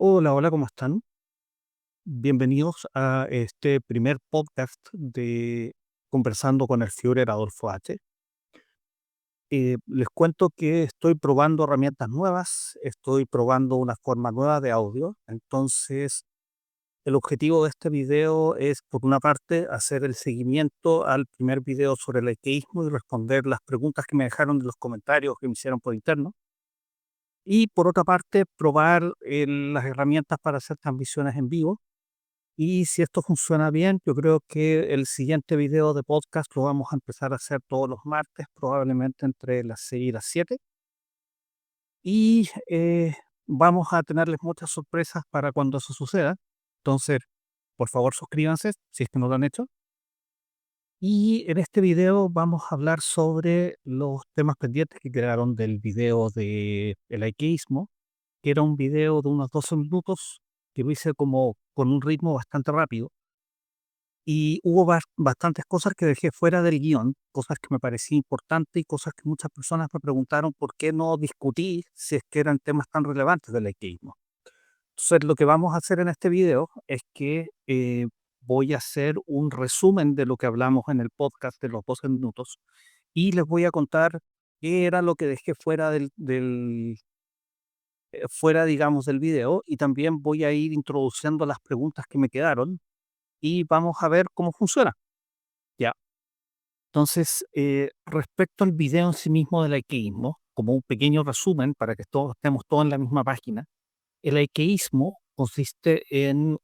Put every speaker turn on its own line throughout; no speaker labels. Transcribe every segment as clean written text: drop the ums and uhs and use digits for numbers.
Hola, hola, ¿cómo están? Bienvenidos a este primer podcast de Conversando con el Führer Adolfo H. Les cuento que estoy probando herramientas nuevas, estoy probando una forma nueva de audio. Entonces, el objetivo de este video es, por una parte, hacer el seguimiento al primer video sobre el laiquismo y responder las preguntas que me dejaron en los comentarios que me hicieron por interno. Y por otra parte, probar las herramientas para hacer transmisiones en vivo. Y si esto funciona bien, yo creo que el siguiente video de podcast lo vamos a empezar a hacer todos los martes, probablemente entre las 6 y las 7. Y vamos a tenerles muchas sorpresas para cuando eso suceda. Entonces, por favor, suscríbanse si es que no lo han hecho. Y en este video vamos a hablar sobre los temas pendientes que quedaron del video de el laiquismo, que era un video de unos 12 minutos que lo hice como con un ritmo bastante rápido. Y hubo bastantes cosas que dejé fuera del guión, cosas que me parecían importantes y cosas que muchas personas me preguntaron por qué no discutí si es que eran temas tan relevantes del laicismo. Entonces, lo que vamos a hacer en este video es que voy a hacer un resumen de lo que hablamos en el podcast de los 12 minutos y les voy a contar qué era lo que dejé fuera fuera, digamos, del video, y también voy a ir introduciendo las preguntas que me quedaron y vamos a ver cómo funciona. ¿Ya? Entonces, respecto al video en sí mismo del laiqueísmo, como un pequeño resumen para que todos estemos todos en la misma página, el laiqueísmo consiste en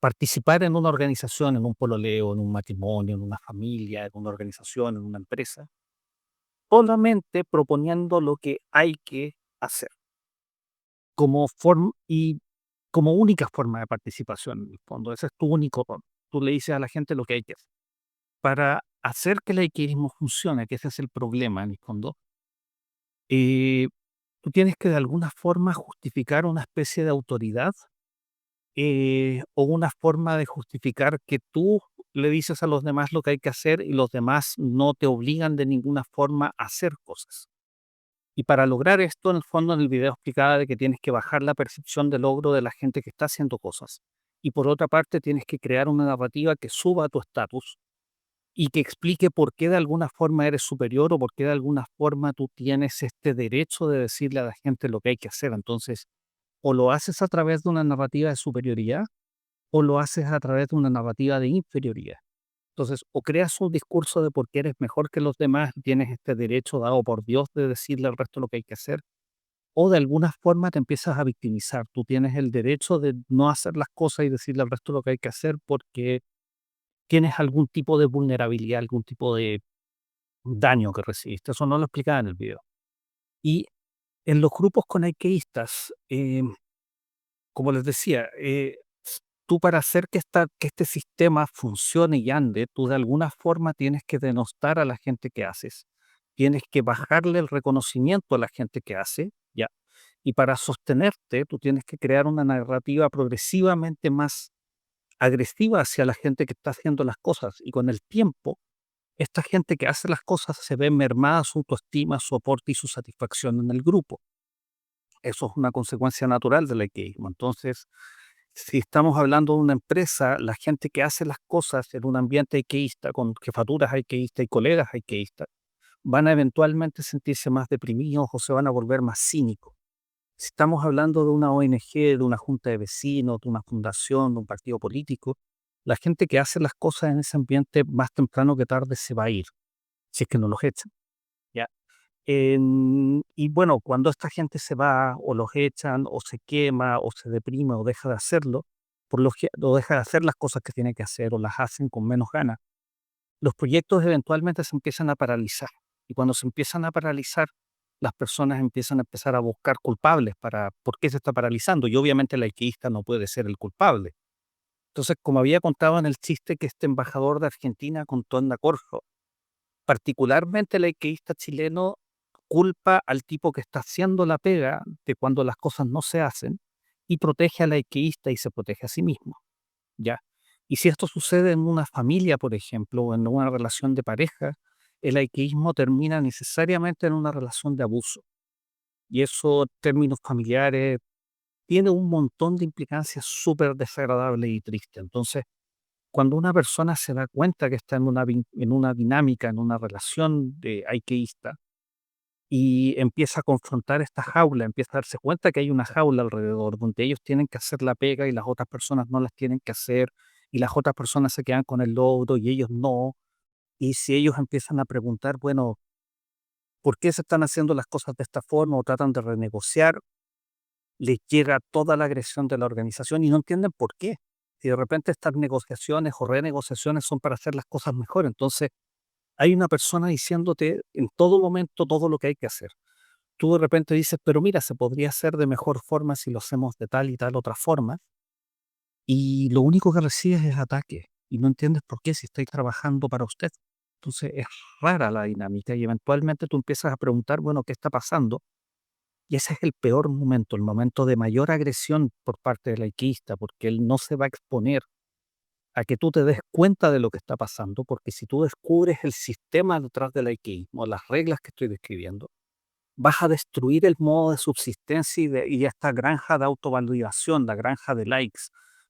participar en una organización, en un pololeo, en un matrimonio, en una familia, en una organización, en una empresa, solamente proponiendo lo que hay que hacer como forma y como única forma de participación en el fondo. Ese es tu único rol. Tú le dices a la gente lo que hay que hacer. Para hacer que el laiqueísmo funcione, que ese es el problema en el fondo, eh, tú tienes que de alguna forma justificar una especie de autoridad, o una forma de justificar que tú le dices a los demás lo que hay que hacer y los demás no te obligan de ninguna forma a hacer cosas. Y para lograr esto, en el fondo, en el video explicaba de que tienes que bajar la percepción de logro de la gente que está haciendo cosas. Y por otra parte, tienes que crear una narrativa que suba tu estatus y que explique por qué de alguna forma eres superior o por qué de alguna forma tú tienes este derecho de decirle a la gente lo que hay que hacer. Entonces, o lo haces a través de una narrativa de superioridad o lo haces a través de una narrativa de inferioridad. Entonces, o creas un discurso de por qué eres mejor que los demás y tienes este derecho dado por Dios de decirle al resto lo que hay que hacer, o de alguna forma te empiezas a victimizar. Tú tienes el derecho de no hacer las cosas y decirle al resto lo que hay que hacer porque tienes algún tipo de vulnerabilidad, algún tipo de daño que recibiste. Eso no lo explicaba en el video. Y en los grupos conaiqueístas, como les decía, tú para hacer que este sistema funcione y ande, tú de alguna forma tienes que denostar a la gente que haces. Tienes que bajarle el reconocimiento a la gente que hace, ¿ya? Y para sostenerte, tú tienes que crear una narrativa progresivamente más agresiva hacia la gente que está haciendo las cosas. Y con el tiempo, esta gente que hace las cosas se ve mermada su autoestima, su aporte y su satisfacción en el grupo. Eso es una consecuencia natural del laiquismo. Entonces, si estamos hablando de una empresa, la gente que hace las cosas en un ambiente laiquista, con jefaturas laiquistas y colegas laiquistas, van a eventualmente sentirse más deprimidos o se van a volver más cínicos. Si estamos hablando de una ONG, de una junta de vecinos, de una fundación, de un partido político, la gente que hace las cosas en ese ambiente más temprano que tarde se va a ir, si es que no los echan, ¿ya? Y bueno, cuando esta gente se va, o los echan, o se quema, o se deprime, o deja de hacerlo, o deja de hacer las cosas que tiene que hacer, o las hacen con menos ganas, los proyectos eventualmente se empiezan a paralizar. Y cuando se empiezan a paralizar, las personas empiezan a empezar a buscar culpables para por qué se está paralizando. Y obviamente el alquilista no puede ser el culpable. Entonces, como había contado en el chiste que este embajador de Argentina contó en la Corfo, particularmente el alquilista chileno culpa al tipo que está haciendo la pega de cuando las cosas no se hacen y protege al alquilista y se protege a sí mismo. ¿Ya? Y si esto sucede en una familia, por ejemplo, o en una relación de pareja, el laiquismo termina necesariamente en una relación de abuso. Y eso, en términos familiares, tiene un montón de implicancias súper desagradables y tristes. Entonces, cuando una persona se da cuenta que está en una dinámica, en una relación de IKEísta, y empieza a confrontar esta jaula, empieza a darse cuenta que hay una jaula alrededor donde ellos tienen que hacer la pega y las otras personas no las tienen que hacer, y las otras personas se quedan con el logro y ellos no. Y si ellos empiezan a preguntar, bueno, ¿por qué se están haciendo las cosas de esta forma o tratan de renegociar? Les llega toda la agresión de la organización y no entienden por qué. Si de repente estas negociaciones o renegociaciones son para hacer las cosas mejor, entonces hay una persona diciéndote en todo momento todo lo que hay que hacer. Tú de repente dices, pero mira, se podría hacer de mejor forma si lo hacemos de tal y tal otra forma, y lo único que recibes es ataque, y no entiendes por qué si estáis trabajando para usted. Entonces es rara la dinámica y eventualmente tú empiezas a preguntar, bueno, ¿qué está pasando? Y ese es el peor momento, el momento de mayor agresión por parte del laiquista, porque él no se va a exponer a que tú te des cuenta de lo que está pasando, porque si tú descubres el sistema detrás del laiquismo, las reglas que estoy describiendo, vas a destruir el modo de subsistencia y esta granja de autovalidación, la granja de likes,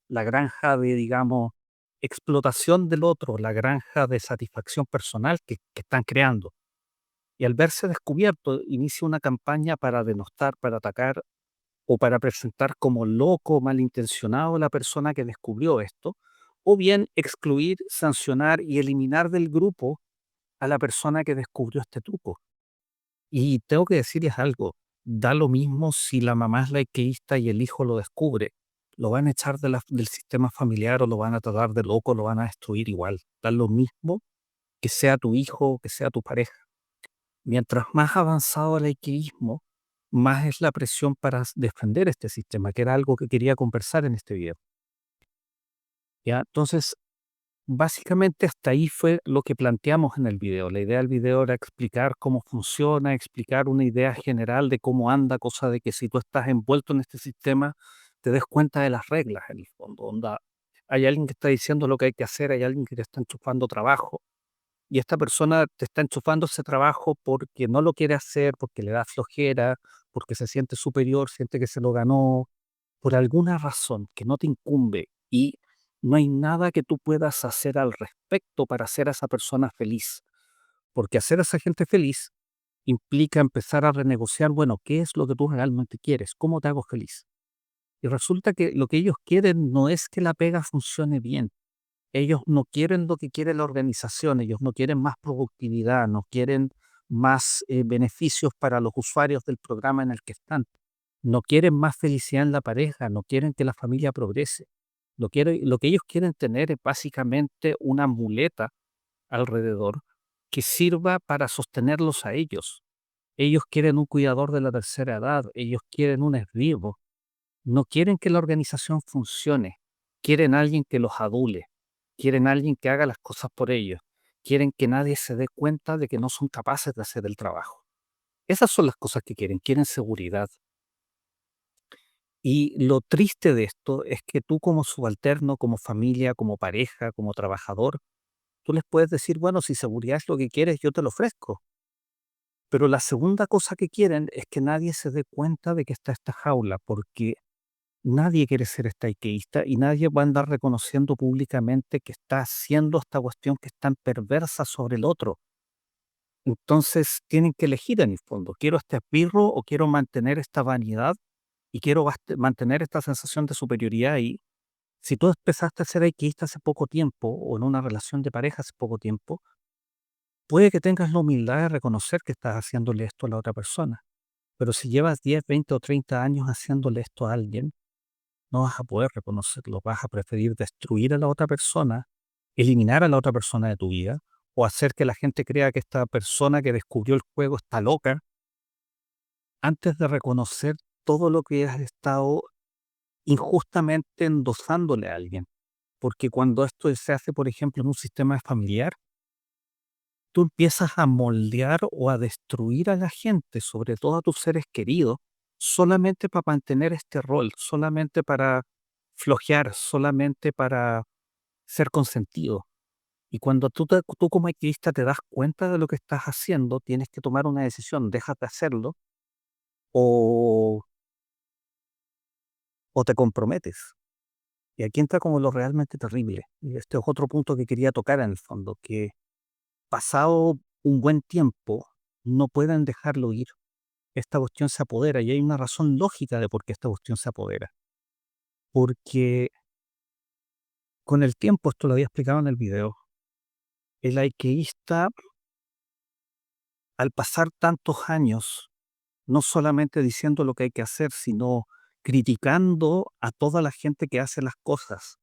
la granja de, digamos, explotación del otro, la granja de satisfacción personal que están creando. Y al verse descubierto, inicia una campaña para denostar, para atacar o para presentar como loco, malintencionado a la persona que descubrió esto, o bien excluir, sancionar y eliminar del grupo a la persona que descubrió este truco. Y tengo que decirles algo, da lo mismo si la mamá es laiqueísta y el hijo lo descubre. Lo van a echar del sistema familiar o lo van a tratar de loco, lo van a destruir igual. Da lo mismo que sea tu hijo o que sea tu pareja. Mientras más avanzado el laiqueísmo, más es la presión para defender este sistema, que era algo que quería conversar en este video. ¿Ya? Entonces, básicamente hasta ahí fue lo que planteamos en el video. La idea del video era explicar cómo funciona, explicar una idea general de cómo anda, cosa de que si tú estás envuelto en este sistema, te des cuenta de las reglas en el fondo. Onda, hay alguien que está diciendo lo que hay que hacer, hay alguien que te está enchufando trabajo, y esta persona te está enchufando ese trabajo porque no lo quiere hacer, porque le da flojera, porque se siente superior, siente que se lo ganó, por alguna razón que no te incumbe y no hay nada que tú puedas hacer al respecto para hacer a esa persona feliz. Porque hacer a esa gente feliz implica empezar a renegociar, bueno, ¿qué es lo que tú realmente quieres? ¿Cómo te hago feliz? Y resulta que lo que ellos quieren no es que la pega funcione bien. Ellos no quieren lo que quiere la organización, ellos no quieren más productividad, no quieren más beneficios para los usuarios del programa en el que están. No quieren más felicidad en la pareja, no quieren que la familia progrese. Lo que ellos quieren tener es básicamente una muleta alrededor que sirva para sostenerlos a ellos. Ellos quieren un cuidador de la tercera edad, ellos quieren un esbirro, no quieren que la organización funcione, quieren alguien que los adule, quieren alguien que haga las cosas por ellos, quieren que nadie se dé cuenta de que no son capaces de hacer el trabajo. Esas son las cosas que quieren, quieren seguridad. Y lo triste de esto es que tú como subalterno, como familia, como pareja, como trabajador, tú les puedes decir, bueno, si seguridad es lo que quieres, yo te lo ofrezco. Pero la segunda cosa que quieren es que nadie se dé cuenta de que está esta jaula, porque nadie quiere ser estaiqueísta y nadie va a andar reconociendo públicamente que está haciendo esta cuestión que es tan perversa sobre el otro. Entonces tienen que elegir en el fondo, ¿quiero este esbirro o quiero mantener esta vanidad y quiero mantener esta sensación de superioridad? Y si tú empezaste a ser equista hace poco tiempo o en una relación de pareja hace poco tiempo, puede que tengas la humildad de reconocer que estás haciéndole esto a la otra persona. Pero si llevas 10, 20 o 30 años haciéndole esto a alguien, no vas a poder reconocerlo, vas a preferir destruir a la otra persona, eliminar a la otra persona de tu vida, o hacer que la gente crea que esta persona que descubrió el juego está loca, antes de reconocer todo lo que has estado injustamente endosándole a alguien. Porque cuando esto se hace, por ejemplo, en un sistema familiar, tú empiezas a moldear o a destruir a la gente, sobre todo a tus seres queridos, solamente para mantener este rol, solamente para flojear, solamente para ser consentido. Y cuando tú como activista te das cuenta de lo que estás haciendo, tienes que tomar una decisión, dejas de hacerlo o o te comprometes. Y aquí entra como lo realmente terrible. Y este es otro punto que quería tocar en el fondo, que pasado un buen tiempo no pueden dejarlo ir. Esta cuestión se apodera y hay una razón lógica de por qué esta cuestión se apodera. Porque con el tiempo, esto lo había explicado en el video, el IKEísta, al pasar tantos años, no solamente diciendo lo que hay que hacer, sino criticando a toda la gente que hace las cosas.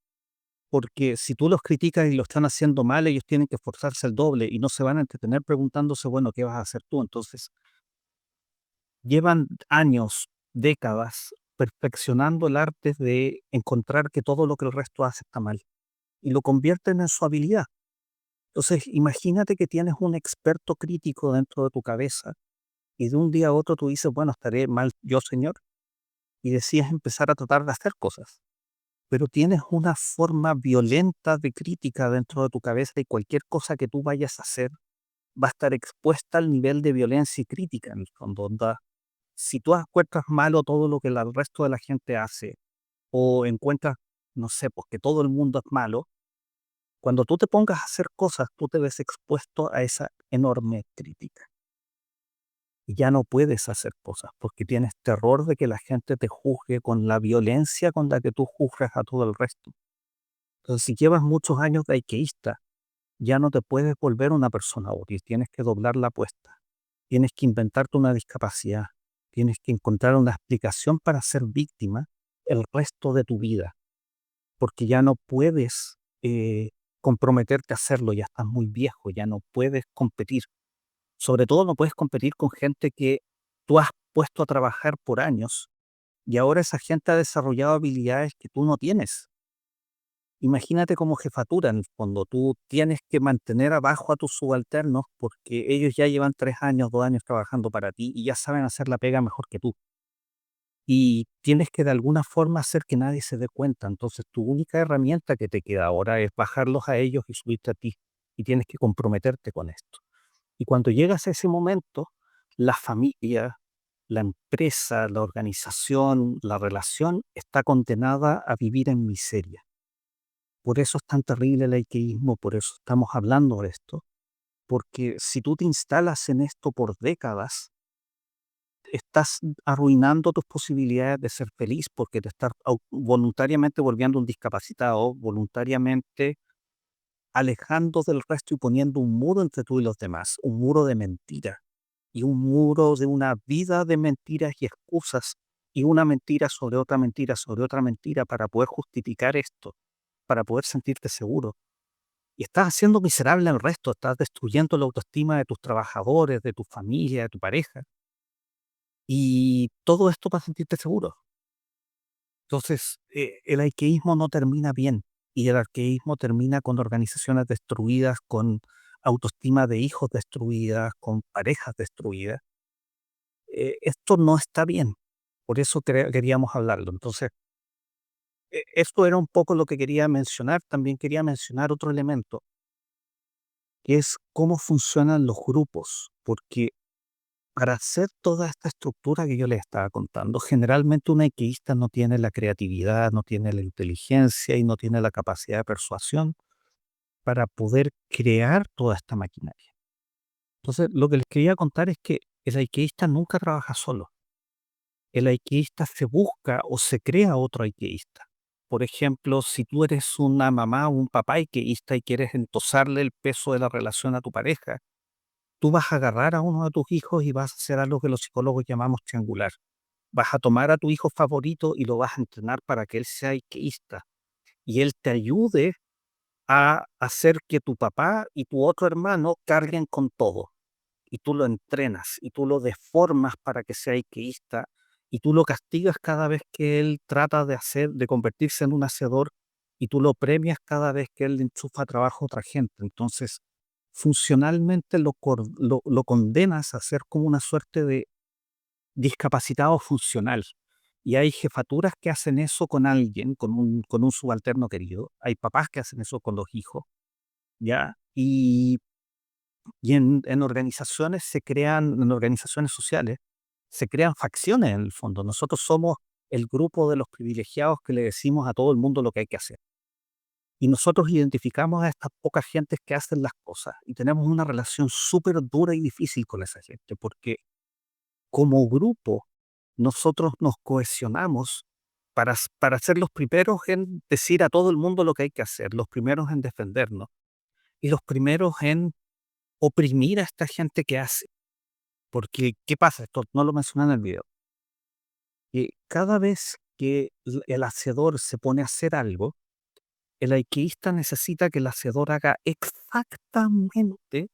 Porque si tú los criticas y lo están haciendo mal, ellos tienen que esforzarse el doble y no se van a entretener preguntándose, bueno, ¿qué vas a hacer tú? Entonces, llevan años, décadas, perfeccionando el arte de encontrar que todo lo que el resto hace está mal y lo convierten en su habilidad. Entonces, imagínate que tienes un experto crítico dentro de tu cabeza y de un día a otro tú dices, bueno, estaré mal yo, señor, y decides empezar a tratar de hacer cosas. Pero tienes una forma violenta de crítica dentro de tu cabeza y cualquier cosa que tú vayas a hacer va a estar expuesta al nivel de violencia y crítica en el fondo. Onda, si tú encuentras malo todo lo que el resto de la gente hace o encuentras, no sé, pues que todo el mundo es malo, cuando tú te pongas a hacer cosas, tú te ves expuesto a esa enorme crítica. Y ya no puedes hacer cosas porque tienes terror de que la gente te juzgue con la violencia con la que tú juzgas a todo el resto. Entonces, si llevas muchos años de IKEísta, ya no te puedes volver una persona útil, tienes que doblar la apuesta, tienes que inventarte una discapacidad, tienes que encontrar una explicación para ser víctima el resto de tu vida, porque ya no puedes comprometerte a hacerlo, ya estás muy viejo, ya no puedes competir. Sobre todo no puedes competir con gente que tú has puesto a trabajar por años y ahora esa gente ha desarrollado habilidades que tú no tienes. Imagínate como jefatura en el fondo, tú tienes que mantener abajo a tus subalternos porque ellos ya llevan 3 años, 2 años trabajando para ti y ya saben hacer la pega mejor que tú. Y tienes que de alguna forma hacer que nadie se dé cuenta. Entonces, tu única herramienta que te queda ahora es bajarlos a ellos y subirte a ti. Y tienes que comprometerte con esto. Y cuando llegas a ese momento, la familia, la empresa, la organización, la relación está condenada a vivir en miseria. Por eso es tan terrible el laiqueísmo, por eso estamos hablando de esto, porque si tú te instalas en esto por décadas, estás arruinando tus posibilidades de ser feliz porque te estás voluntariamente volviendo un discapacitado, voluntariamente alejando del resto y poniendo un muro entre tú y los demás, un muro de mentira y un muro de una vida de mentiras y excusas y una mentira sobre otra mentira para poder justificar esto, para poder sentirte seguro. Y estás haciendo miserable al resto, estás destruyendo la autoestima de tus trabajadores, de tu familia, de tu pareja. Y todo esto para sentirte seguro. Entonces, el arqueísmo no termina bien. Y el arqueísmo termina con organizaciones destruidas, con autoestima de hijos destruidas, con parejas destruidas. Esto no está bien. Por eso queríamos hablarlo. Entonces, esto era un poco lo que quería mencionar. También quería mencionar otro elemento, que es cómo funcionan los grupos. Porque para hacer toda esta estructura que yo les estaba contando, generalmente un equista no tiene la creatividad, no tiene la inteligencia y no tiene la capacidad de persuasión para poder crear toda esta maquinaria. Entonces, lo que les quería contar es que el aikiista nunca trabaja solo. El aikiista se busca o se crea otro aikiista. Por ejemplo, si tú eres una mamá o un papá aikiista y quieres entosarle el peso de la relación a tu pareja, tú vas a agarrar a uno de tus hijos y vas a hacer algo que los psicólogos llamamos triangular. Vas a tomar a tu hijo favorito y lo vas a entrenar para que él sea ikeísta y él te ayude a hacer que tu papá y tu otro hermano carguen con todo. Y tú lo entrenas y tú lo deformas para que sea ikeísta y tú lo castigas cada vez que él trata de convertirse en un hacedor y tú lo premias cada vez que él le enchufa trabajo a otra gente. Entonces, funcionalmente lo condenas a ser como una suerte de discapacitado funcional. Y hay jefaturas que hacen eso con alguien, con un subalterno querido. Hay papás que hacen eso con los hijos, ¿ya? Y en organizaciones en organizaciones sociales, se crean facciones en el fondo. Nosotros somos el grupo de los privilegiados que le decimos a todo el mundo lo que hay que hacer. Y nosotros identificamos a estas pocas gentes que hacen las cosas y tenemos una relación súper dura y difícil con esa gente, porque como grupo nosotros nos cohesionamos para ser los primeros en decir a todo el mundo lo que hay que hacer, los primeros en defendernos y los primeros en oprimir a esta gente que hace. Porque, ¿qué pasa? Esto no lo mencioné en el video. Que cada vez que el hacedor se pone a hacer algo, el alquimista necesita que el hacedor haga exactamente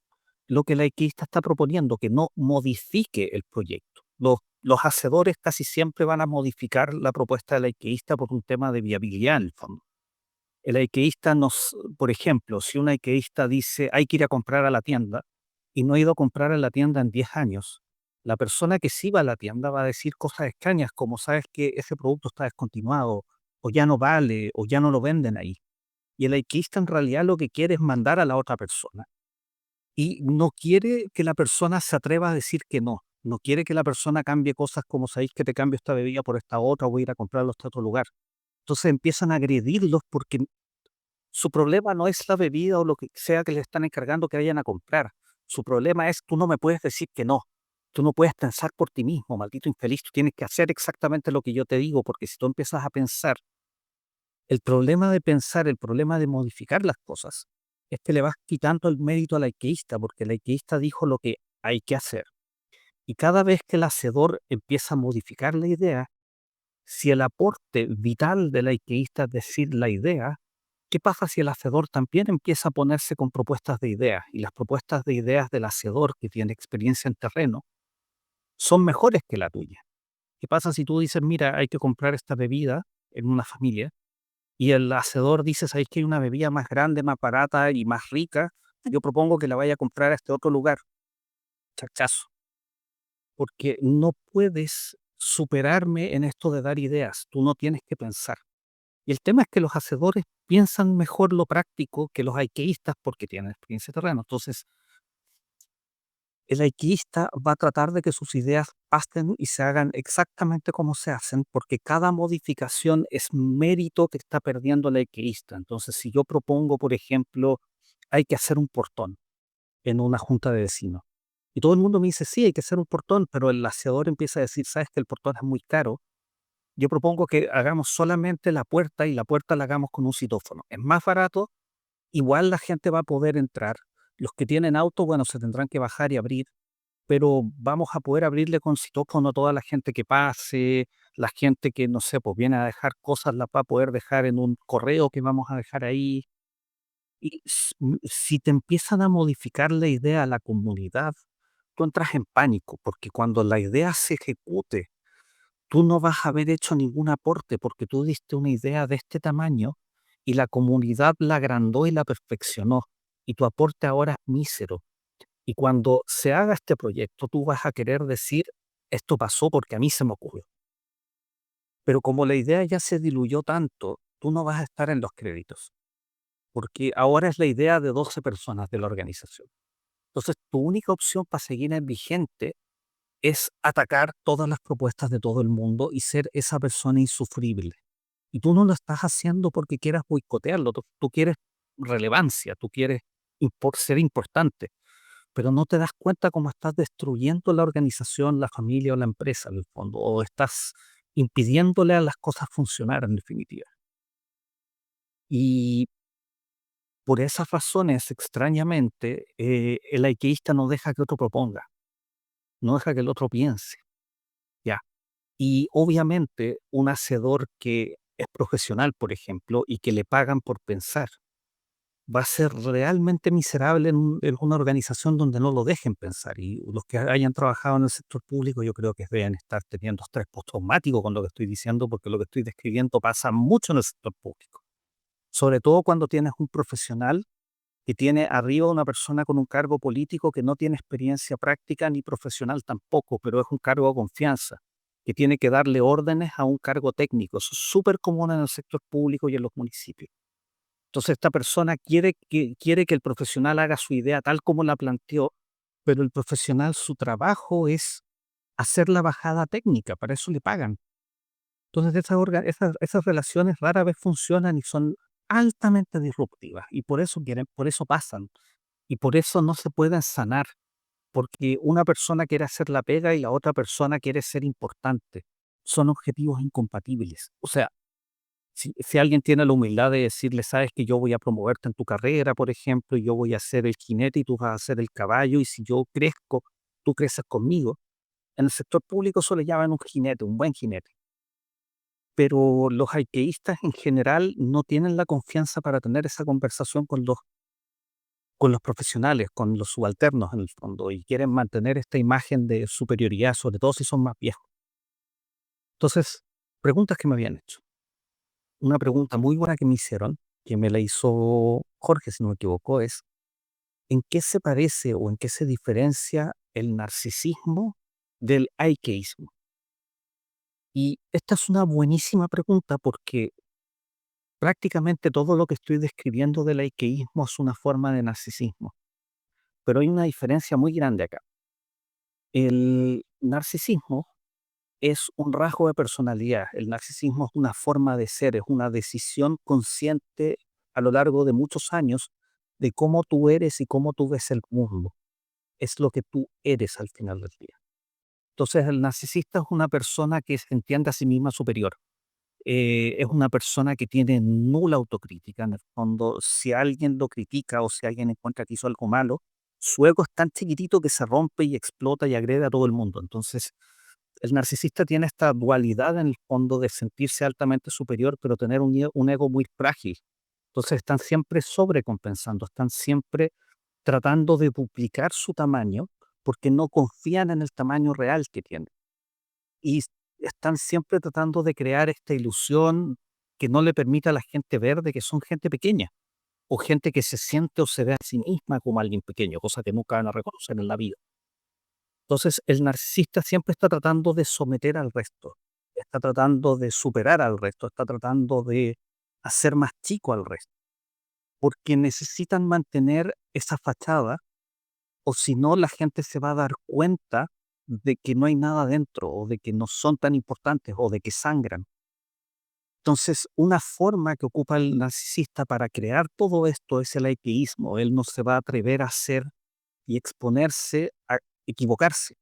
lo que el alquimista está proponiendo, que no modifique el proyecto. Los hacedores casi siempre van a modificar la propuesta del alquimista por un tema de viabilidad en el fondo. El alquimista por ejemplo, si un alquimista dice hay que ir a comprar a la tienda y no ha ido a comprar a la tienda en 10 años, la persona que sí va a la tienda va a decir cosas extrañas como sabes que ese producto está descontinuado o ya no vale o ya no lo venden ahí. Y el alquimista en realidad lo que quiere es mandar a la otra persona. Y no quiere que la persona se atreva a decir que no. No quiere que la persona cambie cosas como sabéis que te cambio esta bebida por esta otra, voy a ir a comprarlo a otro lugar. Entonces empiezan a agredirlos porque su problema no es la bebida o lo que sea que le están encargando que vayan a comprar. Su problema es tú no me puedes decir que no. Tú no puedes pensar por ti mismo, maldito infeliz. Tú tienes que hacer exactamente lo que yo te digo, porque si tú empiezas a pensar, el problema de pensar, el problema de modificar las cosas, es que le vas quitando el mérito al alqueísta, porque el alqueísta dijo lo que hay que hacer. Y cada vez que el hacedor empieza a modificar la idea, si el aporte vital del alqueísta es decir la idea, ¿qué pasa si el hacedor también empieza a ponerse con propuestas de ideas? Y las propuestas de ideas del hacedor que tiene experiencia en terreno son mejores que la tuya. ¿Qué pasa si tú dices, mira, hay que comprar esta bebida en una familia? Y el hacedor dice, ¿sabéis que hay una bebida más grande, más barata y más rica? Yo propongo que la vaya a comprar a este otro lugar. Chachazo. Porque no puedes superarme en esto de dar ideas. Tú no tienes que pensar. Y el tema es que los hacedores piensan mejor lo práctico que los alqueístas porque tienen experiencia de terreno. Entonces, el alqueísta va a tratar de que sus ideas pasen y se hagan exactamente como se hacen, porque cada modificación es mérito que está perdiendo el alqueísta. Entonces, si yo propongo, por ejemplo, hay que hacer un portón en una junta de vecinos, y todo el mundo me dice, sí, hay que hacer un portón, pero el hacedor empieza a decir, sabes que el portón es muy caro, yo propongo que hagamos solamente la puerta y la puerta la hagamos con un citófono. Es más barato, igual la gente va a poder entrar. Los que tienen auto, bueno, se tendrán que bajar y abrir, pero vamos a poder abrirle con citófono a toda la gente que pase, la gente que, no sé, pues viene a dejar cosas, la va a poder dejar en un correo que vamos a dejar ahí. Y si te empiezan a modificar la idea a la comunidad, tú entras en pánico, porque cuando la idea se ejecute, tú no vas a haber hecho ningún aporte porque tú diste una idea de este tamaño y la comunidad la agrandó y la perfeccionó y tu aporte ahora es mísero. Y cuando se haga este proyecto, tú vas a querer decir, esto pasó porque a mí se me ocurrió. Pero como la idea ya se diluyó tanto, tú no vas a estar en los créditos, porque ahora es la idea de 12 personas de la organización. Entonces, tu única opción para seguir en vigente es atacar todas las propuestas de todo el mundo y ser esa persona insufrible. Y tú no lo estás haciendo porque quieras boicotearlo, tú quieres relevancia, tú quieres ser importante, pero no te das cuenta cómo estás destruyendo la organización, la familia o la empresa, en el fondo, o estás impidiéndole a las cosas funcionar en definitiva. Y por esas razones, extrañamente, el alquimista no deja que otro proponga, no deja que el otro piense. ¿Ya? Y obviamente un hacedor que es profesional, por ejemplo, y que le pagan por pensar, va a ser realmente miserable en una organización donde no lo dejen pensar. Y los que hayan trabajado en el sector público, yo creo que deben estar teniendo estrés postraumático con lo que estoy diciendo, porque lo que estoy describiendo pasa mucho en el sector público. Sobre todo cuando tienes un profesional que tiene arriba una persona con un cargo político que no tiene experiencia práctica ni profesional tampoco, pero es un cargo de confianza, que tiene que darle órdenes a un cargo técnico. Eso es súper común en el sector público y en los municipios. Entonces esta persona quiere que el profesional haga su idea tal como la planteó, pero el profesional, su trabajo es hacer la bajada técnica, para eso le pagan. Entonces esas relaciones rara vez funcionan y son altamente disruptivas y por eso pasan y por eso no se pueden sanar, porque una persona quiere hacer la pega y la otra persona quiere ser importante. Son objetivos incompatibles. O sea, si alguien tiene la humildad de decirle, sabes que yo voy a promoverte en tu carrera, por ejemplo, y yo voy a ser el jinete y tú vas a ser el caballo, y si yo crezco, tú creces conmigo. En el sector público eso le llaman un jinete, un buen jinete. Pero los haikeístas en general no tienen la confianza para tener esa conversación con los profesionales, con los subalternos en el fondo, y quieren mantener esta imagen de superioridad, sobre todo si son más viejos. Entonces, preguntas que me habían hecho. Una pregunta muy buena que me hicieron, que me la hizo Jorge, si no me equivoco, es ¿en qué se parece o en qué se diferencia el narcisismo del haikeísmo? Y esta es una buenísima pregunta porque prácticamente todo lo que estoy describiendo del haikeísmo es una forma de narcisismo, pero hay una diferencia muy grande acá. El narcisismo es un rasgo de personalidad, el narcisismo es una forma de ser, es una decisión consciente a lo largo de muchos años de cómo tú eres y cómo tú ves el mundo. Es lo que tú eres al final del día. Entonces, el narcisista es una persona que se entiende a sí misma superior. Es una persona que tiene nula autocrítica. En el fondo, si alguien lo critica o si alguien encuentra que hizo algo malo, su ego es tan chiquitito que se rompe y explota y agrede a todo el mundo. Entonces, el narcisista tiene esta dualidad en el fondo de sentirse altamente superior, pero tener un ego muy frágil. Entonces, están siempre sobrecompensando, están siempre tratando de duplicar su tamaño porque no confían en el tamaño real que tienen. Y están siempre tratando de crear esta ilusión que no le permite a la gente ver de que son gente pequeña, o gente que se siente o se ve a sí misma como alguien pequeño, cosa que nunca van a reconocer en la vida. Entonces, el narcisista siempre está tratando de someter al resto, está tratando de superar al resto, está tratando de hacer más chico al resto, porque necesitan mantener esa fachada, o si no, la gente se va a dar cuenta de que no hay nada dentro, o de que no son tan importantes, o de que sangran. Entonces, una forma que ocupa el narcisista para crear todo esto es el ateísmo. Él no se va a atrever a hacer y exponerse a equivocarse.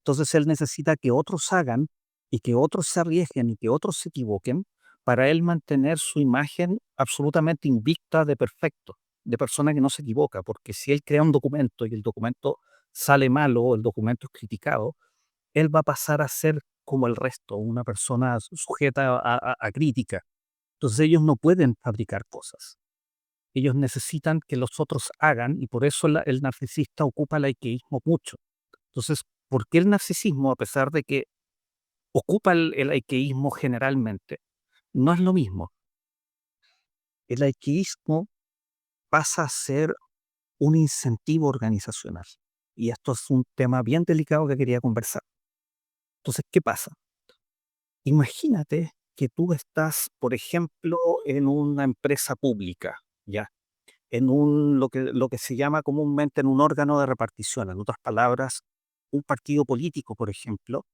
Entonces, él necesita que otros hagan y que otros se arriesguen y que otros se equivoquen para él mantener su imagen absolutamente invicta de perfecto, de persona que no se equivoca, porque si él crea un documento y el documento sale malo o el documento es criticado, él va a pasar a ser como el resto, una persona sujeta a crítica. Entonces ellos no pueden fabricar cosas. Ellos necesitan que los otros hagan y por eso el narcisista ocupa el ateísmo mucho. Entonces, ¿por qué el narcisismo, a pesar de que ocupa el ateísmo generalmente, no es lo mismo? El ateísmo pasa a ser un incentivo organizacional. Y esto es un tema bien delicado que quería conversar. Entonces, ¿qué pasa? Imagínate que tú estás, por ejemplo, en una empresa pública, ¿ya? En lo que se llama comúnmente en un órgano de repartición. En otras palabras, un partido político, por ejemplo,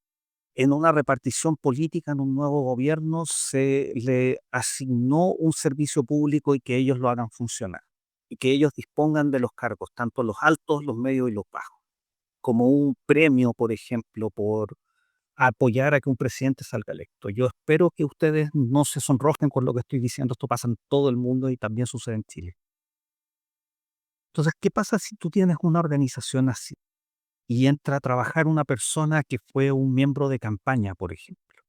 en una repartición política en un nuevo gobierno se le asignó un servicio público y que ellos lo hagan funcionar. Y que ellos dispongan de los cargos, tanto los altos, los medios y los bajos. Como un premio, por ejemplo, por apoyar a que un presidente salga electo. Yo espero que ustedes no se sonrojen con lo que estoy diciendo. Esto pasa en todo el mundo y también sucede en Chile. Entonces, ¿qué pasa si tú tienes una organización así y entra a trabajar una persona que fue un miembro de campaña, por ejemplo?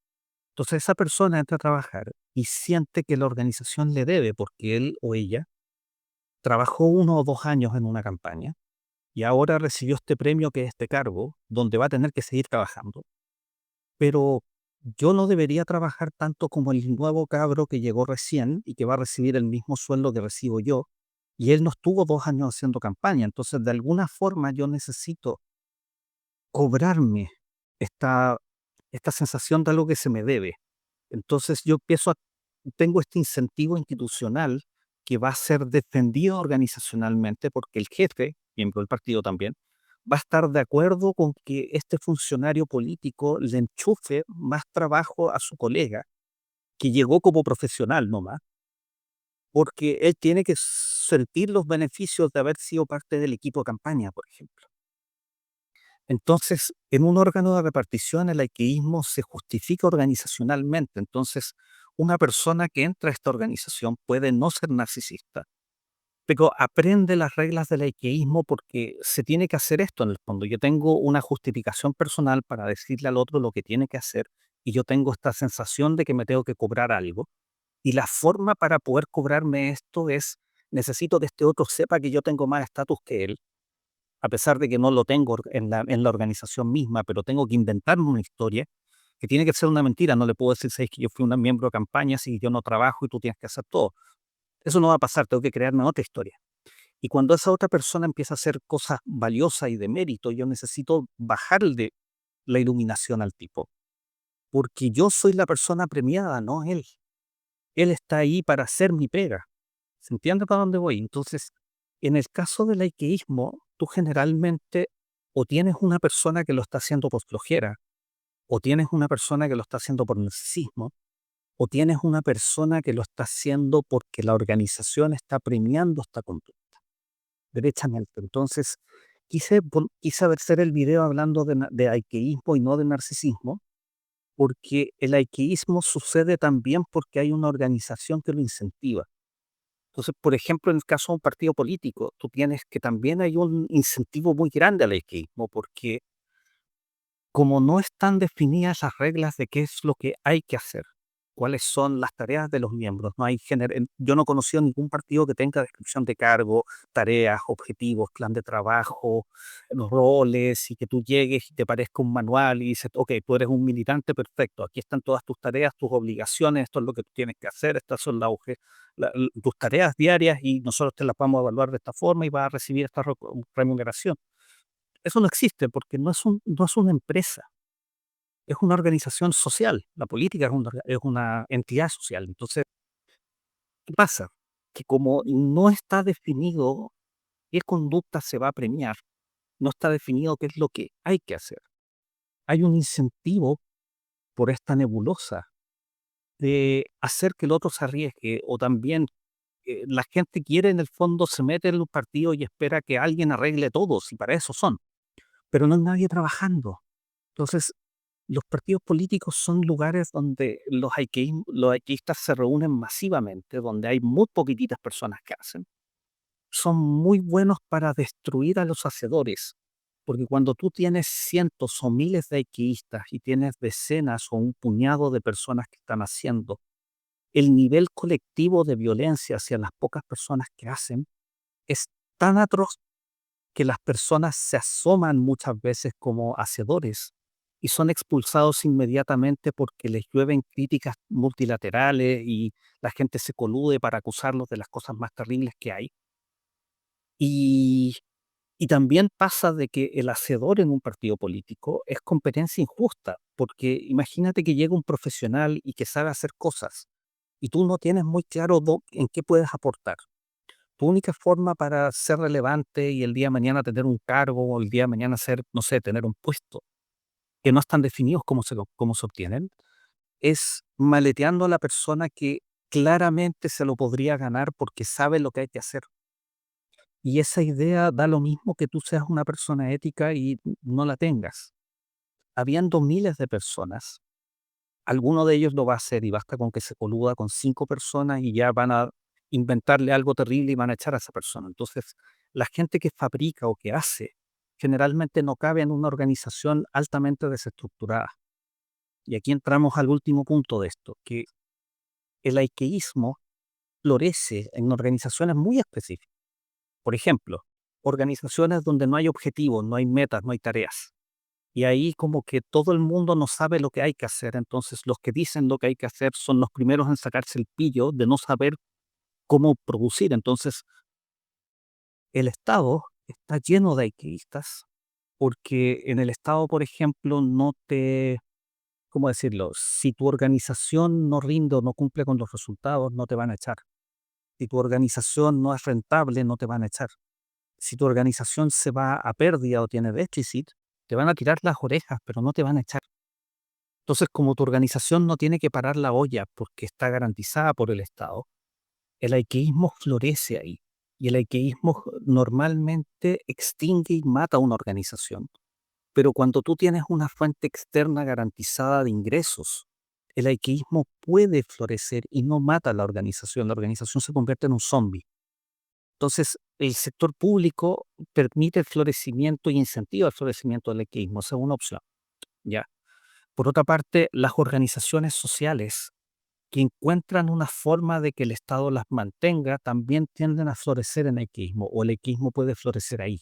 Entonces, esa persona entra a trabajar y siente que la organización le debe porque él o ella trabajó 1 o 2 años en una campaña y ahora recibió este premio que es este cargo, donde va a tener que seguir trabajando. Pero yo no debería trabajar tanto como el nuevo cabro que llegó recién y que va a recibir el mismo sueldo que recibo yo. Y él no estuvo 2 años haciendo campaña. Entonces, de alguna forma, yo necesito cobrarme esta, esta sensación de algo que se me debe. Entonces, tengo este incentivo institucional que va a ser defendido organizacionalmente porque el jefe, miembro del partido también, va a estar de acuerdo con que este funcionario político le enchufe más trabajo a su colega que llegó como profesional nomás, porque él tiene que sentir los beneficios de haber sido parte del equipo de campaña, por ejemplo. Entonces, en un órgano de repartición, el laiqueísmo se justifica organizacionalmente. Entonces, una persona que entra a esta organización puede no ser narcisista, pero aprende las reglas del laiqueísmo porque se tiene que hacer esto en el fondo. Yo tengo una justificación personal para decirle al otro lo que tiene que hacer y yo tengo esta sensación de que me tengo que cobrar algo. Y la forma para poder cobrarme esto es, necesito que este otro sepa que yo tengo más estatus que él, a pesar de que no lo tengo en la organización misma, pero tengo que inventarme una historia que tiene que ser una mentira. No le puedo decir, sabes que yo fui un miembro de campaña, si yo no trabajo y tú tienes que hacer todo. Eso no va a pasar, tengo que crearme otra historia. Y cuando esa otra persona empieza a hacer cosas valiosas y de mérito, yo necesito bajarle la iluminación al tipo, porque yo soy la persona premiada, no él. Él está ahí para hacer mi pega. ¿Se entiende para dónde voy? Entonces, en el caso del laiqueísmo, tú generalmente o tienes una persona que lo está haciendo por flojera, o tienes una persona que lo está haciendo por narcisismo, o tienes una persona que lo está haciendo porque la organización está premiando esta conducta, derechamente. Entonces, quise hacer el video hablando de laiqueísmo y no de narcisismo, porque el laiqueísmo sucede también porque hay una organización que lo incentiva. Entonces, por ejemplo, en el caso de un partido político, tú tienes que también hay un incentivo muy grande al laiquismo, porque como no están definidas las reglas de qué es lo que hay que hacer, cuáles son las tareas de los miembros, no hay yo no he conocido ningún partido que tenga descripción de cargo, tareas, objetivos, plan de trabajo, los roles, y que tú llegues y te parezca un manual y dices, ok, tú eres un militante, perfecto, aquí están todas tus tareas, tus obligaciones, esto es lo que tú tienes que hacer, estas son tus tareas diarias y nosotros te las vamos a evaluar de esta forma y vas a recibir esta remuneración. Eso no existe porque no es una empresa, es una organización social. La política es una entidad social. Entonces, ¿qué pasa? Que como no está definido qué conducta se va a premiar, no está definido qué es lo que hay que hacer. Hay un incentivo por esta nebulosa de hacer que el otro se arriesgue o también la gente quiere en el fondo, se mete en los partidos y espera que alguien arregle todo, si para eso son, pero no hay nadie trabajando. Entonces, los partidos políticos son lugares donde los haikeístas se reúnen masivamente, donde hay muy poquititas personas que hacen. Son muy buenos para destruir a los hacedores, porque cuando tú tienes cientos o miles de haikeístas y tienes decenas o un puñado de personas que están haciendo, el nivel colectivo de violencia hacia las pocas personas que hacen es tan atroz que las personas se asoman muchas veces como hacedores y son expulsados inmediatamente porque les llueven críticas multilaterales y la gente se colude para acusarlos de las cosas más terribles que hay. Y, y también pasa de que el hacedor en un partido político es competencia injusta, porque imagínate que llega un profesional y que sabe hacer cosas y tú no tienes muy claro en qué puedes aportar. Tu única forma para ser relevante y el día de mañana tener un cargo o el día de mañana ser, no sé, tener un puesto, que no están definidos cómo se obtienen, es maleteando a la persona que claramente se lo podría ganar porque sabe lo que hay que hacer. Y esa idea da lo mismo que tú seas una persona ética y no la tengas. Habiendo miles de personas, alguno de ellos lo va a hacer y basta con que se coluda con 5 personas y ya van a inventarle algo terrible y van a echar a esa persona. Entonces, la gente que fabrica o que hace generalmente no cabe en una organización altamente desestructurada. Y aquí entramos al último punto de esto, que el haikeísmo florece en organizaciones muy específicas. Por ejemplo, organizaciones donde no hay objetivos, no hay metas, no hay tareas. Y ahí como que todo el mundo no sabe lo que hay que hacer, entonces los que dicen lo que hay que hacer son los primeros en sacarse el pillo de no saber cómo producir. Entonces, el Estado está lleno de haikeístas porque en el Estado, por ejemplo, ¿cómo decirlo? Si tu organización no rinde o no cumple con los resultados, no te van a echar. Si tu organización no es rentable, no te van a echar. Si tu organización se va a pérdida o tiene déficit, te van a tirar las orejas, pero no te van a echar. Entonces, como tu organización no tiene que parar la olla porque está garantizada por el Estado, el laiqueísmo florece ahí. Y el laiqueísmo normalmente extingue y mata a una organización. Pero cuando tú tienes una fuente externa garantizada de ingresos, el laiqueísmo puede florecer y no mata a la organización. La organización se convierte en un zombie. Entonces, el sector público permite el florecimiento y incentiva el florecimiento del laiqueísmo. Esa es una opción. ¿Ya? Por otra parte, las organizaciones sociales que encuentran una forma de que el Estado las mantenga también tienden a florecer en laiquismo, o el laiquismo puede florecer ahí.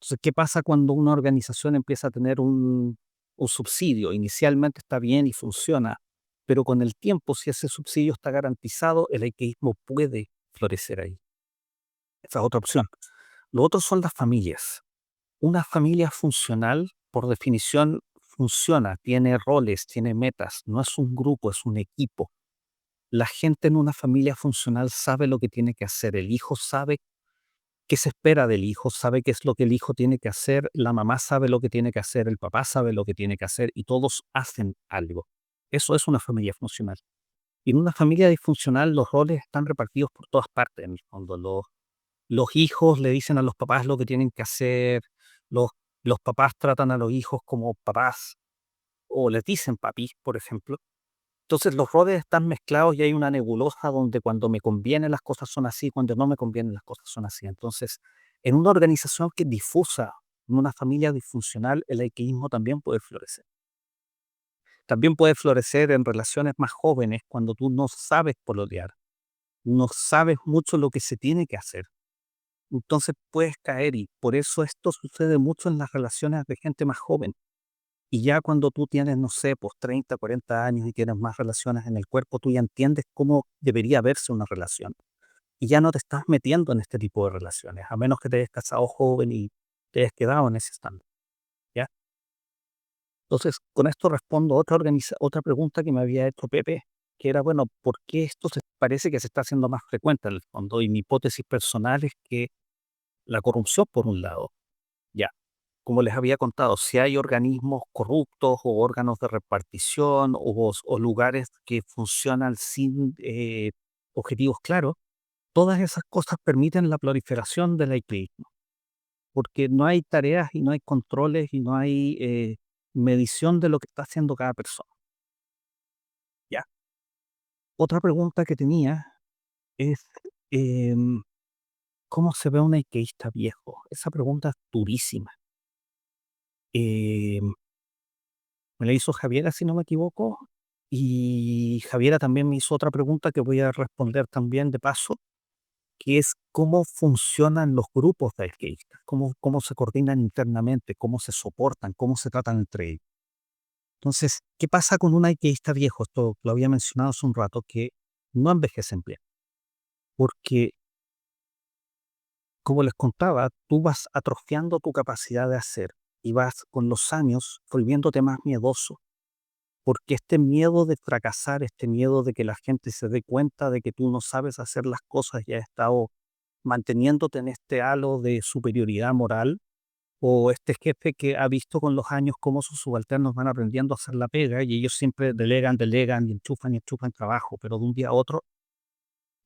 Entonces, ¿qué pasa cuando una organización empieza a tener un subsidio? Inicialmente está bien y funciona, pero con el tiempo, si ese subsidio está garantizado, el laiquismo puede florecer ahí. Esa es otra opción. Lo otro son las familias. Una familia funcional, por definición, funciona, tiene roles, tiene metas, no es un grupo, es un equipo. La gente en una familia funcional sabe lo que tiene que hacer, el hijo sabe qué se espera del hijo, sabe qué es lo que el hijo tiene que hacer, la mamá sabe lo que tiene que hacer, el papá sabe lo que tiene que hacer y todos hacen algo. Eso es una familia funcional. Y en una familia disfuncional los roles están repartidos por todas partes, en el fondo. Los hijos le dicen a los papás lo que tienen que hacer, los, los papás tratan a los hijos como papás, o les dicen papis, por ejemplo. Entonces los roles están mezclados y hay una nebulosa donde cuando me conviene las cosas son así, cuando no me convienen las cosas son así. Entonces, en una organización que es difusa, en una familia disfuncional, el laiquismo también puede florecer. También puede florecer en relaciones más jóvenes cuando tú no sabes pololear, no sabes mucho lo que se tiene que hacer. Entonces puedes caer y por eso esto sucede mucho en las relaciones de gente más joven. Y ya cuando tú tienes, no sé, pues 30, 40 años y tienes más relaciones en el cuerpo, tú ya entiendes cómo debería verse una relación. Y ya no te estás metiendo en este tipo de relaciones, a menos que te hayas casado joven y te hayas quedado en ese estándar, ¿ya? Entonces, con esto respondo otra pregunta que me había hecho Pepe, que era, bueno, ¿por qué esto se parece que se está haciendo más frecuente en el fondo? Y mi hipótesis personal es que la corrupción, por un lado, ya. Como les había contado, si hay organismos corruptos o órganos de repartición o lugares que funcionan sin objetivos claros, todas esas cosas permiten la proliferación del laiclismo, porque no hay tareas y no hay controles y no hay medición de lo que está haciendo cada persona. Ya. Otra pregunta que tenía es, em, ¿cómo se ve un laiquista viejo? Esa pregunta es durísima. Em, Me la hizo Javiera, si no me equivoco, y Javiera también me hizo otra pregunta que voy a responder también de paso, que es cómo funcionan los grupos de skatistas, cómo se coordinan internamente, cómo se soportan, cómo se tratan entre ellos. Entonces, ¿qué pasa con un skateista viejo? Esto lo había mencionado hace un rato, que no envejecen bien, porque, como les contaba, tú vas atrofiando tu capacidad de hacer y vas con los años volviéndote más miedoso. Porque este miedo de fracasar, este miedo de que la gente se dé cuenta de que tú no sabes hacer las cosas y has estado manteniéndote en este halo de superioridad moral, o este jefe que ha visto con los años cómo sus subalternos van aprendiendo a hacer la pega y ellos siempre delegan y enchufan trabajo, pero de un día a otro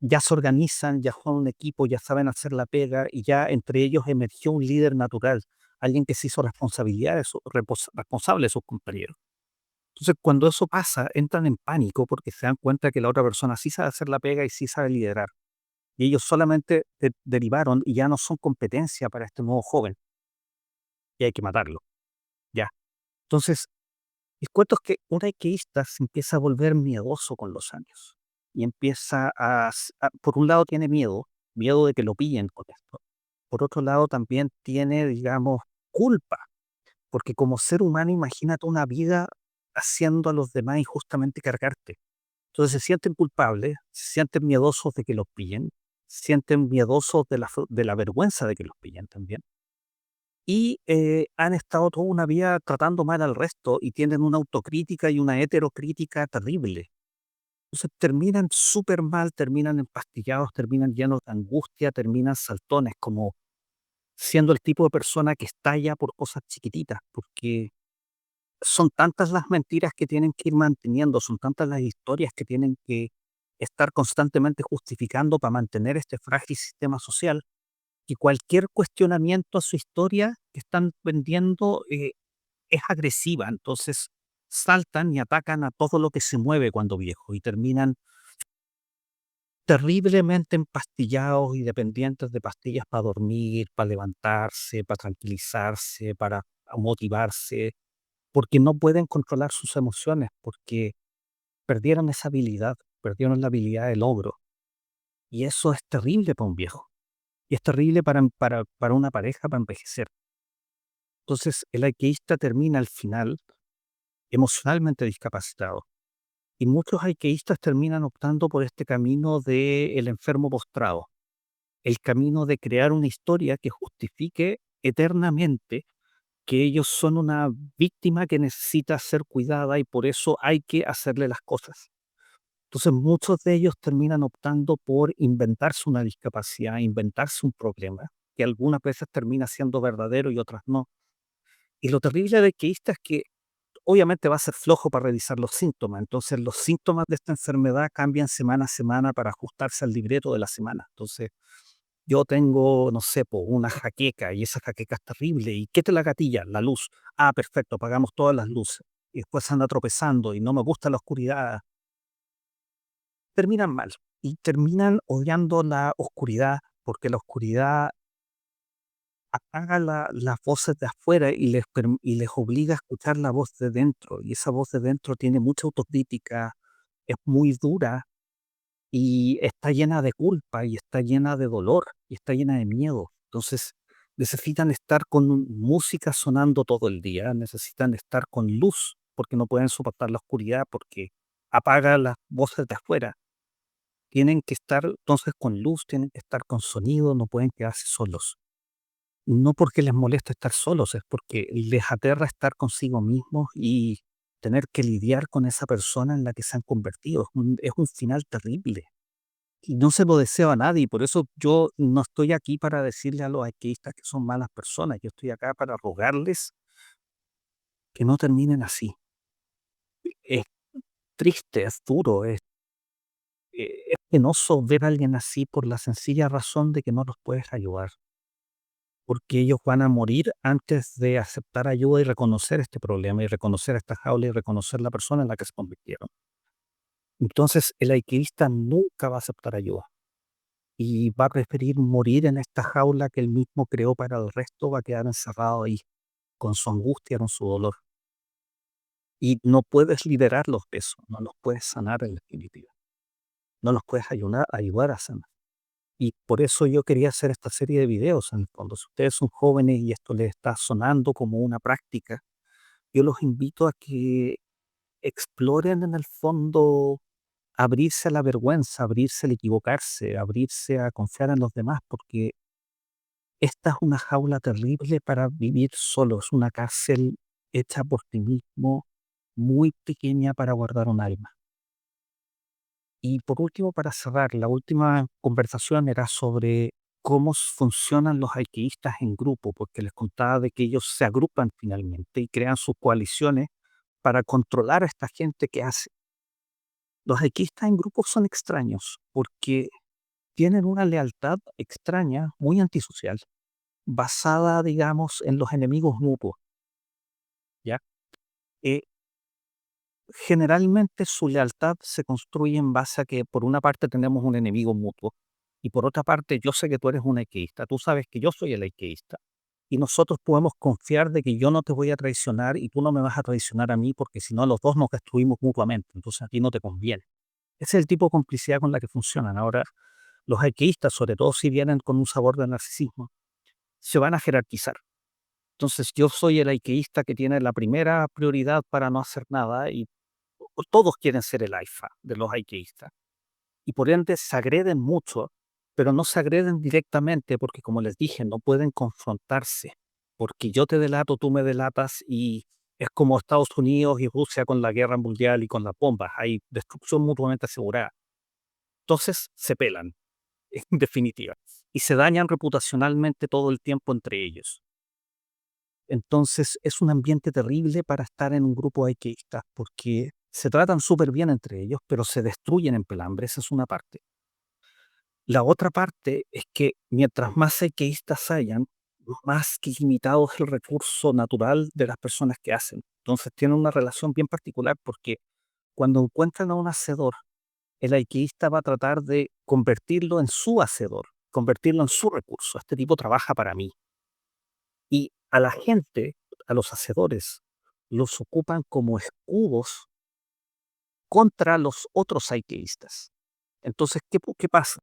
ya se organizan, ya son un equipo, ya saben hacer la pega y ya entre ellos emergió un líder natural, alguien que se hizo responsable de sus compañeros. Entonces, cuando eso pasa, entran en pánico porque se dan cuenta que la otra persona sí sabe hacer la pega y sí sabe liderar. Y ellos solamente derivaron y ya no son competencia para este nuevo joven y hay que matarlo. Ya. Entonces, el cuento es que un IQista se empieza a volver miedoso con los años y empieza por un lado tiene miedo, miedo de que lo pillen con esto. Por otro lado también tiene, digamos, culpa, porque como ser humano imagínate una vida haciendo a los demás injustamente cargarte. Entonces se sienten culpables, se sienten miedosos de que los pillen, se sienten miedosos de la vergüenza de que los pillen también. Y han estado toda una vida tratando mal al resto y tienen una autocrítica y una heterocrítica terrible. Entonces terminan súper mal, terminan empastillados, terminan llenos de angustia, terminan saltones, como siendo el tipo de persona que estalla por cosas chiquititas, porque son tantas las mentiras que tienen que ir manteniendo, son tantas las historias que tienen que estar constantemente justificando para mantener este frágil sistema social, que cualquier cuestionamiento a su historia que están vendiendo es agresiva. Entonces saltan y atacan a todo lo que se mueve cuando viejo y terminan terriblemente empastillados y dependientes de pastillas para dormir, para levantarse, para tranquilizarse, para motivarse, porque no pueden controlar sus emociones, porque perdieron esa habilidad, perdieron la habilidad del logro. Y eso es terrible para un viejo. Y es terrible para una pareja para envejecer. Entonces, el alqueísta termina al final emocionalmente discapacitado. Y muchos alqueístas terminan optando por este camino del enfermo postrado, el camino de crear una historia que justifique eternamente que ellos son una víctima que necesita ser cuidada y por eso hay que hacerle las cosas. Entonces muchos de ellos terminan optando por inventarse una discapacidad, inventarse un problema, que algunas veces termina siendo verdadero y otras no. Y lo terrible de que esto es que obviamente va a ser flojo para revisar los síntomas, entonces los síntomas de esta enfermedad cambian semana a semana para ajustarse al libreto de la semana. Entonces yo tengo, no sé, po, una jaqueca y esa jaqueca es terrible. ¿Y qué te la gatilla? La luz. Ah, perfecto, apagamos todas las luces. Y después anda tropezando y no me gusta la oscuridad. Terminan mal y terminan odiando la oscuridad porque la oscuridad apaga las voces de afuera y y les obliga a escuchar la voz de dentro. Y esa voz de dentro tiene mucha autocrítica, es muy dura y está llena de culpa y está llena de dolor y está llena de miedo. Entonces necesitan estar con música sonando todo el día, necesitan estar con luz porque no pueden soportar la oscuridad porque apaga las voces de afuera. Tienen que estar entonces con luz, tienen que estar con sonido, no pueden quedarse solos. No porque les molesta estar solos, es porque les aterra estar consigo mismos y tener que lidiar con esa persona en la que se han convertido. Es un final terrible. Y no se lo deseo a nadie, y por eso yo no estoy aquí para decirle a los ateístas que son malas personas, yo estoy acá para rogarles que no terminen así. Es triste, es duro, es penoso ver a alguien así por la sencilla razón de que no los puedes ayudar, porque ellos van a morir antes de aceptar ayuda y reconocer este problema, y reconocer esta jaula, y reconocer la persona en la que se convirtieron. Entonces, el alquilista nunca va a aceptar ayuda. Y va a preferir morir en esta jaula que él mismo creó para el resto, va a quedar encerrado ahí, con su angustia, con su dolor. Y no puedes liberarlos de eso, no los puedes sanar en definitiva, no los puedes ayudar a sanar. Y por eso yo quería hacer esta serie de videos, en el fondo. Si ustedes son jóvenes y esto les está sonando como una práctica, yo los invito a que exploren en el fondo abrirse a la vergüenza, abrirse al equivocarse, abrirse a confiar en los demás, porque esta es una jaula terrible para vivir solo, es una cárcel hecha por ti mismo, muy pequeña para guardar un alma. Y por último, para cerrar, la última conversación era sobre cómo funcionan los alquimistas en grupo, porque les contaba de que ellos se agrupan finalmente y crean sus coaliciones para controlar a esta gente que hace. Los alquimistas en grupo son extraños porque tienen una lealtad extraña, muy antisocial, basada, digamos, en los enemigos mutuos, ¿ya? Eh, Generalmente su lealtad se construye en base a que por una parte tenemos un enemigo mutuo y por otra parte yo sé que tú eres un equeísta, tú sabes que yo soy el equeísta y nosotros podemos confiar de que yo no te voy a traicionar y tú no me vas a traicionar a mí porque si no los dos nos destruimos mutuamente, entonces a ti no te conviene. Ese es el tipo de complicidad con la que funcionan. Ahora, los equeístas, sobre todo si vienen con un sabor de narcisismo, se van a jerarquizar. Entonces yo soy el alqueísta que tiene la primera prioridad para no hacer nada y todos quieren ser el alfa de los alqueístas. Y por ende se agreden mucho, pero no se agreden directamente porque, como les dije, no pueden confrontarse. Porque yo te delato, tú me delatas y es como Estados Unidos y Rusia con la guerra mundial y con las bombas. Hay destrucción mutuamente asegurada. Entonces se pelan, en definitiva. Y se dañan reputacionalmente todo el tiempo entre ellos. Entonces es un ambiente terrible para estar en un grupo de IKistas, porque se tratan súper bien entre ellos, pero se destruyen en pelambre, esa es una parte. La otra parte es que mientras más IKistas hayan, más que limitado es el recurso natural de las personas que hacen. Entonces tienen una relación bien particular porque cuando encuentran a un hacedor, el IKista va a tratar de convertirlo en su hacedor, convertirlo en su recurso. Este tipo trabaja para mí. Y a la gente, a los hacedores, los ocupan como escudos contra los otros IKistas. Entonces, ¿qué pasa?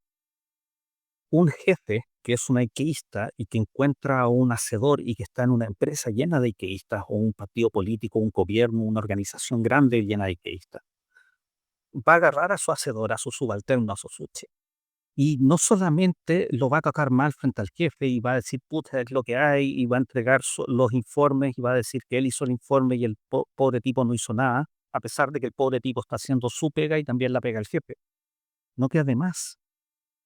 Un jefe que es un IKista y que encuentra a un hacedor y que está en una empresa llena de IKistas, o un partido político, un gobierno, una organización grande llena de IKistas, va a agarrar a su hacedor, a su subalterno, a su suche. Y no solamente lo va a tocar mal frente al jefe y va a decir, puta, es lo que hay, y va a entregar los informes y va a decir que él hizo el informe y el pobre tipo no hizo nada, a pesar de que el pobre tipo está haciendo su pega y también la pega el jefe. No que además,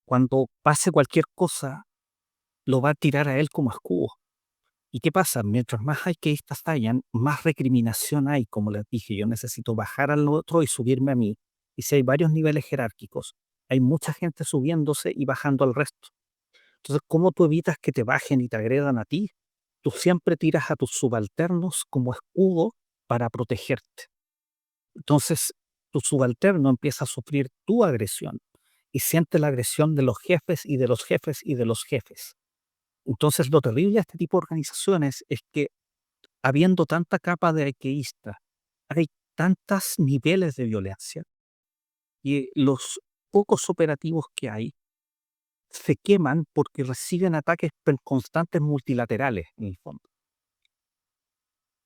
cuando pase cualquier cosa, lo va a tirar a él como escudo. ¿Y qué pasa? Mientras más hay que estas fallan, más recriminación hay, como les dije, yo necesito bajar al otro y subirme a mí. Y si hay varios niveles jerárquicos, hay mucha gente subiéndose y bajando al resto. Entonces, ¿cómo tú evitas que te bajen y te agredan a ti? Tú siempre tiras a tus subalternos como escudo para protegerte. Entonces, tu subalterno empieza a sufrir tu agresión y siente la agresión de los jefes y de los jefes y de los jefes. Entonces, lo terrible de este tipo de organizaciones es que, habiendo tanta capa de IKista, hay tantos niveles de violencia y los pocos operativos que hay se queman porque reciben ataques constantes multilaterales, en el fondo.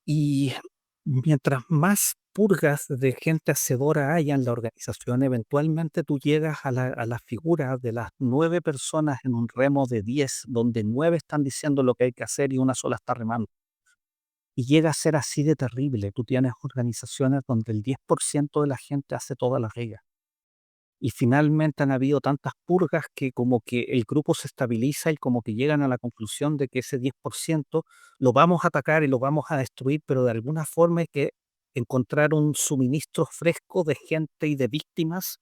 Y mientras más purgas de gente hacedora haya en la organización, eventualmente tú llegas a la figura de las 9 personas en un remo de 10, donde 9 están diciendo lo que hay que hacer y una sola está remando. Y llega a ser así de terrible. Tú tienes organizaciones donde el 10% de la gente hace toda la regla. Y finalmente han habido tantas purgas que como que el grupo se estabiliza y como que llegan a la conclusión de que ese 10% lo vamos a atacar y lo vamos a destruir, pero de alguna forma hay que encontrar un suministro fresco de gente y de víctimas,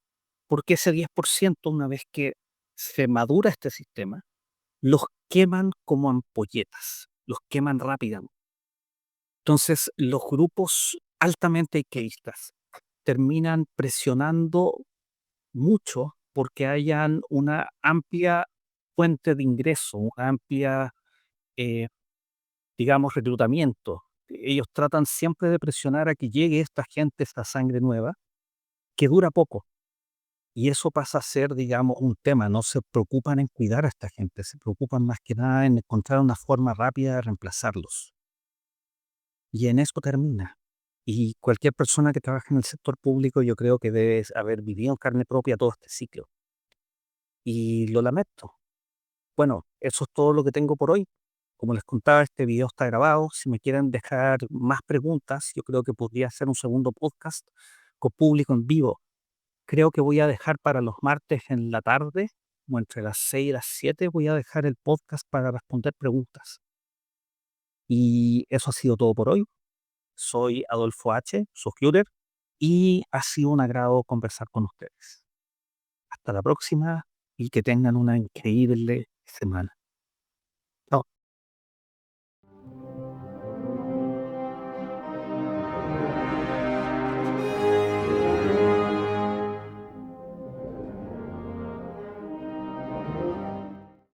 porque ese 10%, una vez que se madura este sistema, los queman como ampolletas, los queman rápidamente. Entonces, los grupos altamente ikkeístas terminan presionando mucho porque hayan una amplia fuente de ingreso, una amplia, eh, digamos, reclutamiento. Ellos tratan siempre de presionar a que llegue esta gente, esta sangre nueva, que dura poco. Y eso pasa a ser, digamos, un tema. No se preocupan en cuidar a esta gente, se preocupan más que nada en encontrar una forma rápida de reemplazarlos. Y en eso termina. Y cualquier persona que trabaje en el sector público, yo creo que debe haber vivido en carne propia todo este ciclo. Y lo lamento. Bueno, eso es todo lo que tengo por hoy. Como les contaba, este video está grabado. Si me quieren dejar más preguntas, yo creo que podría hacer un segundo podcast con público en vivo. Creo que voy a dejar para los martes en la tarde, o entre las 6 y las 7, voy a dejar el podcast para responder preguntas. Y eso ha sido todo por hoy. Soy Adolfo H., su tutor, y ha sido un agrado conversar con ustedes. Hasta la próxima y que tengan una increíble semana.